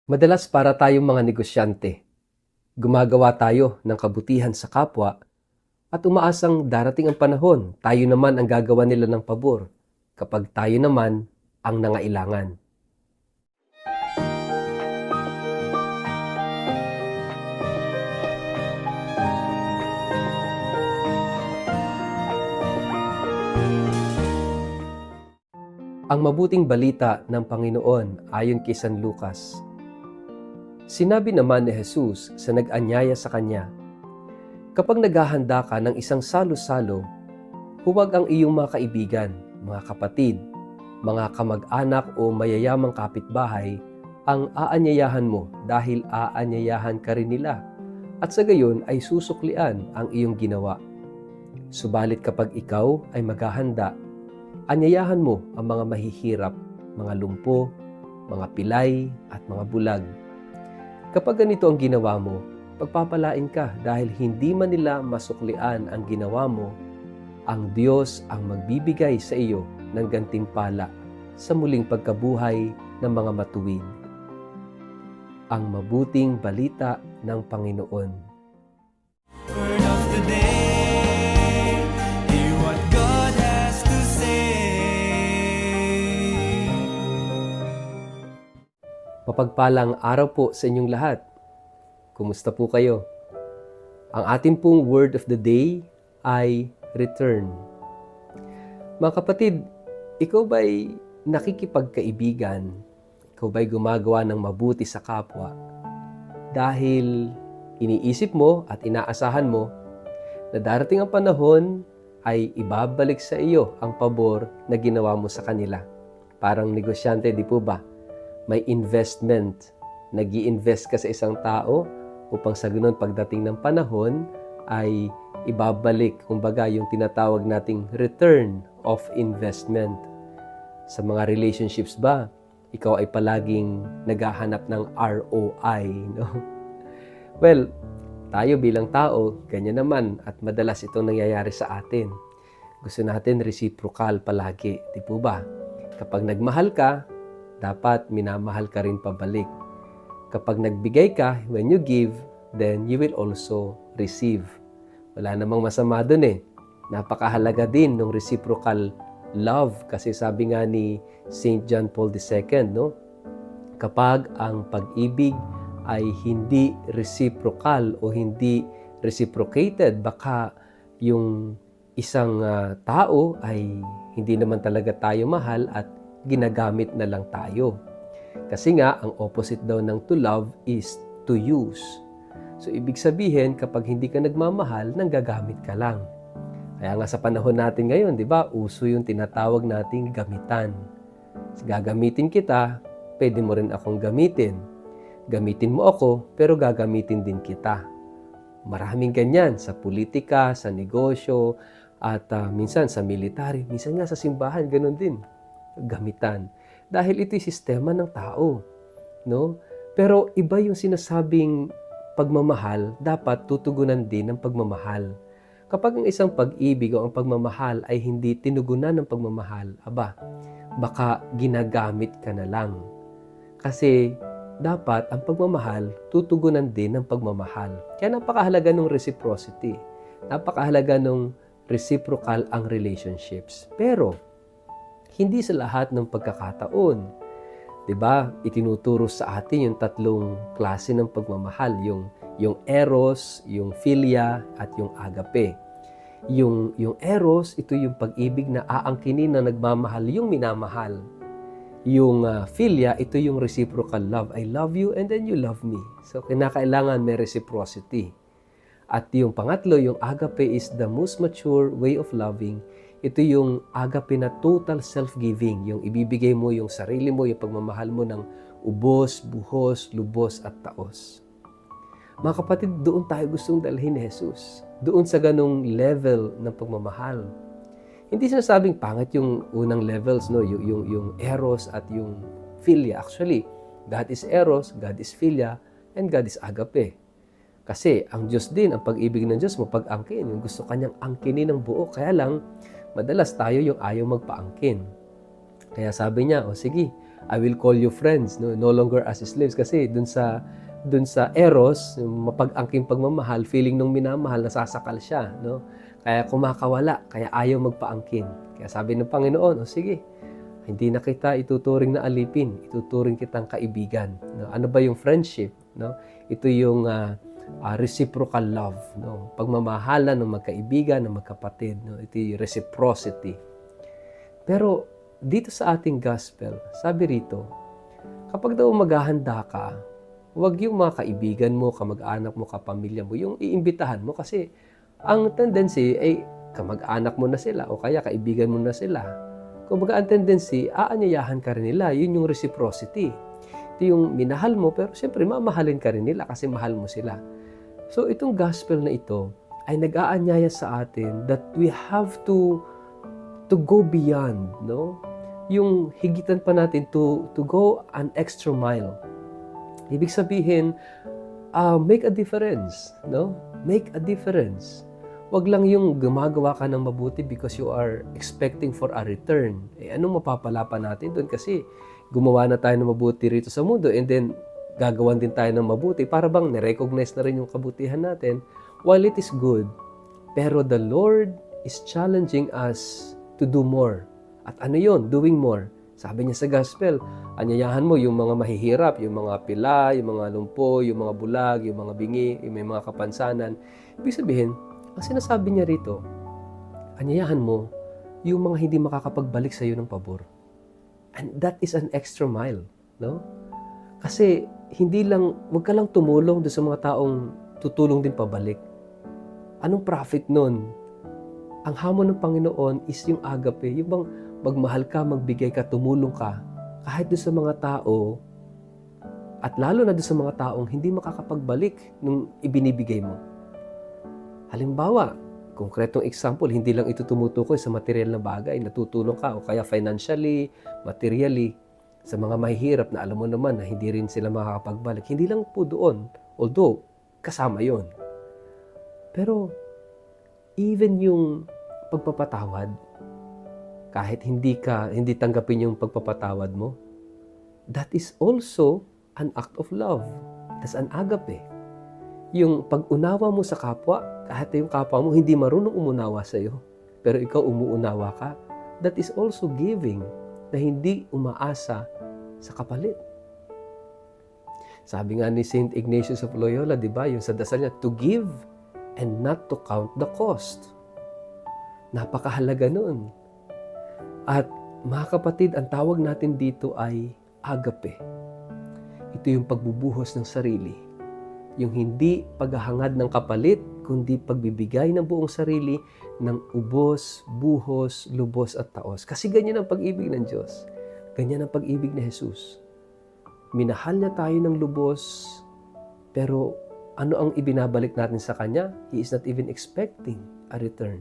Madalas para tayong mga negosyante, gumagawa tayo ng kabutihan sa kapwa at umaasang darating ang panahon, tayo naman ang gagawa nila ng pabor kapag tayo naman ang nangailangan. Ang mabuting balita ng Panginoon ayon kay San Lucas. Sinabi naman ni Jesus sa nag-anyaya sa kanya, "Kapag naghahanda ka ng isang salo-salo, huwag ang iyong mga kaibigan, mga kapatid, mga kamag-anak o mayayamang kapitbahay ang aanyayahan mo dahil aanyayahan ka rin nila at sa gayon ay susuklian ang iyong ginawa. Subalit kapag ikaw ay maghahanda, anyayahan mo ang mga mahihirap, mga lumpo, mga pilay at mga bulag. Kapag ganito ang ginawa mo, pagpapalain ka dahil hindi man nila masuklian ang ginawa mo, ang Diyos ang magbibigay sa iyo ng gantimpala sa muling pagkabuhay ng mga matuwid." Ang mabuting balita ng Panginoon. Word of the day, hear what God has to say. Mapagpalang araw po sa inyong lahat. Kumusta po kayo? Ang ating pong word of the day ay return. Mga kapatid, ikaw ba'y nakikipagkaibigan? Ikaw ba'y gumagawa ng mabuti sa kapwa? Dahil iniisip mo at inaasahan mo na darating ang panahon ay ibabalik sa iyo ang pabor na ginawa mo sa kanila. Parang negosyante, di po ba? May investment. Nag-i-invest ka sa isang tao upang sa ganun pagdating ng panahon ay ibabalik, kumbaga yung tinatawag nating return of investment. Sa mga relationships ba, ikaw ay palaging naghahanap ng ROI, no? Well, tayo bilang tao, ganyan naman at madalas itong nangyayari sa atin. Gusto natin reciprocal palagi, di po ba? Kapag nagmahal ka, dapat minamahal ka rin pabalik. Kapag nagbigay ka, when you give, then you will also receive. Wala namang masama dun eh. Napakahalaga din ng reciprocal love kasi sabi nga ni St. John Paul II, no? Kapag ang pag-ibig ay hindi reciprocal o hindi reciprocated, baka yung isang tao ay hindi naman talaga tayo mahal at ginagamit na lang tayo. Kasi nga, ang opposite daw ng to love is to use. So, ibig sabihin, kapag hindi ka nagmamahal, nanggagamit ka lang. Kaya nga sa panahon natin ngayon, di ba, uso yung tinatawag nating gamitan. Gagamitin kita, pwede mo rin akong gamitin. Gamitin mo ako, pero gagamitin din kita. Maraming ganyan sa politika, sa negosyo, at minsan sa military, minsan nga sa simbahan, ganun din. Gamitan. Dahil ito'y sistema ng tao, no? Pero iba yung sinasabing pagmamahal, dapat tutugunan din ng pagmamahal. Kapag ang isang pag-ibig o ang pagmamahal ay hindi tinugunan ng pagmamahal, baka ginagamit ka na lang. Kasi dapat ang pagmamahal tutugunan din ng pagmamahal. Kaya napakahalaga ng reciprocity. Napakahalaga ng reciprocal ang relationships. Pero hindi sa lahat ng pagkakataon. 'Di ba? Itinuturo sa atin yung tatlong klase ng pagmamahal, yung eros, yung philia at yung agape. Yung eros, ito yung pag-ibig na aangkinin na nagmamahal yung minamahal. Yung philia, ito yung reciprocal love. I love you and then you love me. So kinakailangan may reciprocity. At yung pangatlo, yung agape is the most mature way of loving. Ito yung agape na total self-giving. Yung ibibigay mo yung sarili mo, yung pagmamahal mo ng ubos, buhos, lubos at taos. Mga kapatid, doon tayo gustong dalhin ni Jesus. Doon sa ganong level ng pagmamahal. Hindi sinasabing pangit yung unang levels, no? Yung eros at yung philia. Actually, God is eros, God is philia, and God is agape. Kasi ang Diyos din, ang pag-ibig ng Diyos mapag-angkin. Yung gusto kanyang angkinin ng buo. Kaya lang, madalas tayo yung ayaw magpaangkin. Kaya sabi niya, sige, I will call you friends, no longer as slaves. Kasi dun sa eros, yung mapag-angking pagmamahal, feeling nung minamahal, nasasakal siya, no? Kaya kumakawala, kaya ayaw magpaangkin. Kaya sabi ng Panginoon, o sige, hindi na kita ituturing na alipin, ituturing kitang kaibigan. No? Ano ba yung friendship? No? Ito yung reciprocal love, no? Pagmamahalan ng magkaibigan, ng magkapatid. No? Ito yung reciprocity. Pero dito sa ating gospel, sabi rito, kapag daw maghahanda ka, huwag yung mga kaibigan mo, kamag-anak mo, kapamilya mo, yung iimbitahan mo kasi ang tendency ay kamag-anak mo na sila o kaya kaibigan mo na sila. Kung baga ang tendency, aanyayahan ka rin nila. Yun yung reciprocity. Ito yung minahal mo pero siyempre mamahalin ka rin nila kasi mahal mo sila. So itong gospel na ito ay nag-aanyaya sa atin that we have to go beyond, no? Yung higitan pa natin to go an extra mile. Ibig sabihin, make a difference, no? Make a difference. Wag lang yung gumagawa ka ng mabuti because you are expecting for a return. Anong mapapala pa natin doon? Kasi gumawa na tayo ng mabuti rito sa mundo and then gagawan din tayo ng mabuti para bang na-recognize na rin yung kabutihan natin. While it is good, pero the Lord is challenging us to do more. At ano yun? Doing more. Sabi niya sa gospel, anyayahan mo yung mga mahihirap, yung mga pila, yung mga lumpo, yung mga bulag, yung mga bingi, yung may mga kapansanan. Ibig sabihin, ang sinasabi niya rito, anyayahan mo yung mga hindi makakapagbalik sa iyo ng pabor. And that is an extra mile, no? Kasi huwag ka lang tumulong doon sa mga taong tutulong din pabalik. Anong profit nun? Ang hamon ng Panginoon is yung agape, yung bang magmahal ka, magbigay ka, tumulong ka, kahit doon sa mga tao, at lalo na doon sa mga taong hindi makakapagbalik nung ibinibigay mo. Halimbawa, konkretong example, hindi lang ito tumutukoy sa material na bagay, natutulong ka o kaya financially, materially, sa mga mahihirap na alam mo naman na hindi rin sila makakapagbalik. Hindi lang po doon, although kasama yon. Pero even yung pagpapatawad, kahit hindi tanggapin yung pagpapatawad mo, that is also an act of love. That's an agape. Yung pag-unawa mo sa kapwa, kahit yung kapwa mo hindi marunong umunawa sa iyo, pero ikaw umuunawa ka, that is also giving na hindi umaasa sa kapalit. Sabi nga ni Saint Ignatius of Loyola, di ba, yung sa dasal niya, to give and not to count the cost. Napakahalaga nun. At mga kapatid, ang tawag natin dito ay agape. Ito yung pagbubuhos ng sarili. Yung hindi paghahangad ng kapalit, kundi pagbibigay ng buong sarili ng ubos, buhos, lubos at taos. Kasi ganyan ang pag-ibig ng Diyos. Ganyan ang pag-ibig ni Jesus. Minahal niya tayo ng lubos, pero ano ang ibinabalik natin sa Kanya? He is not even expecting a return.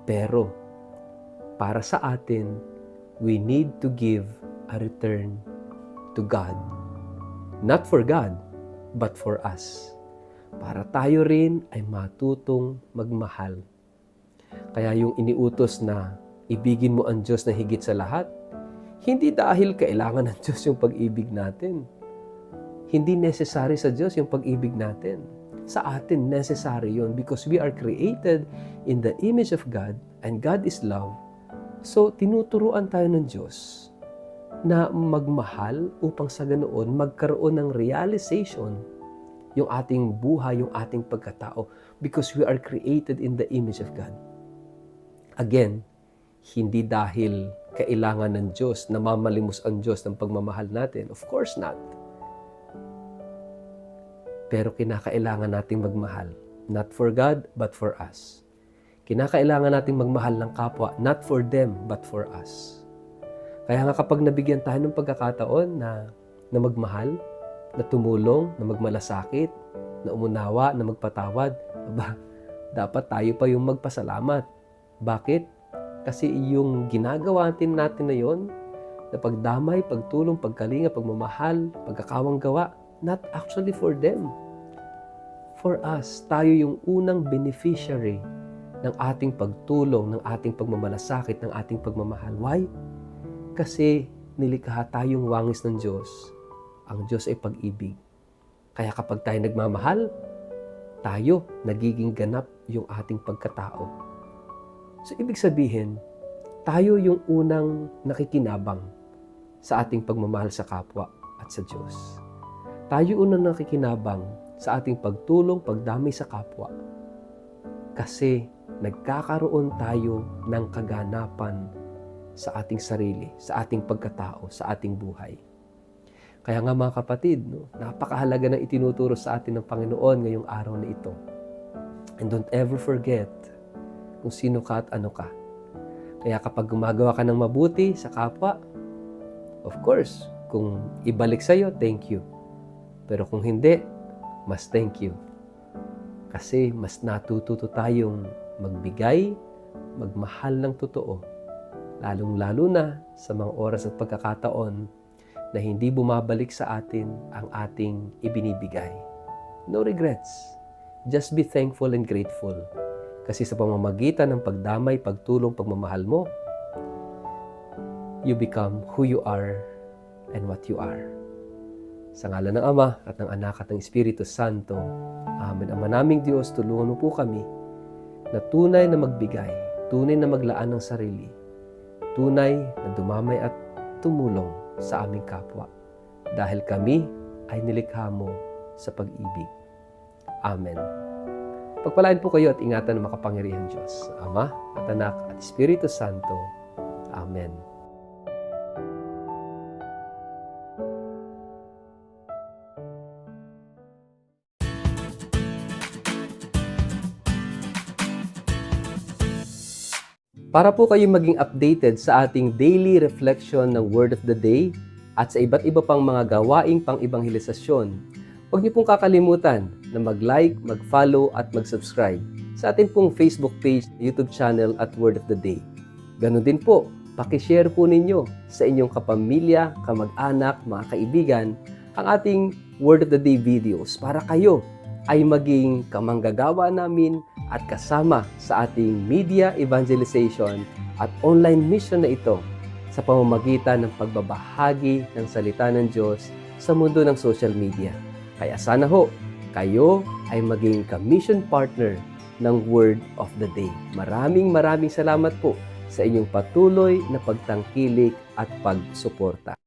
Pero, para sa atin, we need to give a return to God. Not for God, but for us. Para tayo rin ay matutong magmahal. Kaya yung iniutos na ibigin mo ang Diyos na higit sa lahat, hindi dahil kailangan ng Diyos yung pag-ibig natin. Hindi necessary sa Diyos yung pag-ibig natin. Sa atin, necessary yun because we are created in the image of God and God is love. So, tinuturuan tayo ng Diyos na magmahal upang sa ganoon magkaroon ng realization yung ating buhay, yung ating pagkatao because we are created in the image of God. Again, hindi dahil kailangan ng Diyos na mamalimos ang Diyos ng pagmamahal natin. Of course not. Pero kinakailangan nating magmahal. Not for God, but for us. Kinakailangan nating magmahal ng kapwa, not for them, but for us. Kaya nga kapag nabigyan tayo ng pagkakataon na magmahal, na tumulong, na magmalasakit, na umunawa, na magpatawad, dapat tayo pa yung magpasalamat. Bakit? Kasi yung ginagawa natin na yon, na pagdamay, pagtulong, pagkalinga, pagmamahal, pagkakawang gawa, not actually for them. For us, tayo yung unang beneficiary ng ating pagtulong, ng ating pagmamalasakit, ng ating pagmamahal. Why? Kasi nilikha tayong wangis ng Diyos. Ang Diyos ay pag-ibig. Kaya kapag tayo nagmamahal, tayo nagiging ganap yung ating pagkatao. So ibig sabihin, tayo yung unang nakikinabang sa ating pagmamahal sa kapwa at sa Diyos. Tayo unang nakikinabang sa ating pagtulong, pagdamay sa kapwa. Kasi nagkakaroon tayo ng kaganapan sa ating sarili, sa ating pagkatao, sa ating buhay. Kaya nga mga kapatid, napakahalaga na itinuturo sa atin ng Panginoon ngayong araw na ito. And don't ever forget kung sino ka at ano ka. Kaya kapag gumagawa ka ng mabuti sa kapwa, of course, kung ibalik sa'yo, thank you. Pero kung hindi, mas thank you. Kasi mas natututo tayong magbigay, magmahal ng totoo, lalong-lalo na sa mga oras at pagkakataon na hindi bumabalik sa atin ang ating ibinibigay. No regrets. Just be thankful and grateful. Kasi sa pamamagitan ng pagdamay, pagtulong, pagmamahal mo, you become who you are and what you are. Sa ngalan ng Ama at ng Anak at ng Espiritu Santo. Amen. Ama naming Diyos, tulungan mo po kami na tunay na magbigay, tunay na maglaan ng sarili, tunay na dumamay at tumulong sa aming kapwa. Dahil kami ay nilikha mo sa pag-ibig. Amen. Pagpalain po kayo at ingatan ng makapangyarihang Diyos, Ama at Anak at Espiritu Santo. Amen. Para po kayo maging updated sa ating daily reflection ng Word of the Day at sa iba't iba pang mga gawaing pang-ebanghelisasyon, huwag niyo pong kakalimutan na mag-like, mag-follow at mag-subscribe sa ating pong Facebook page, YouTube channel at Word of the Day. Ganon din po, pakishare po ninyo sa inyong kapamilya, kamag-anak, mga kaibigan ang ating Word of the Day videos para kayo ay maging kamanggagawa namin at kasama sa ating media evangelization at online mission na ito sa pamamagitan ng pagbabahagi ng salita ng Diyos sa mundo ng social media. Kaya sana ho, kayo ay maging ka-mission partner ng Word of the Day. Maraming salamat po sa inyong patuloy na pagtangkilik at pagsuporta.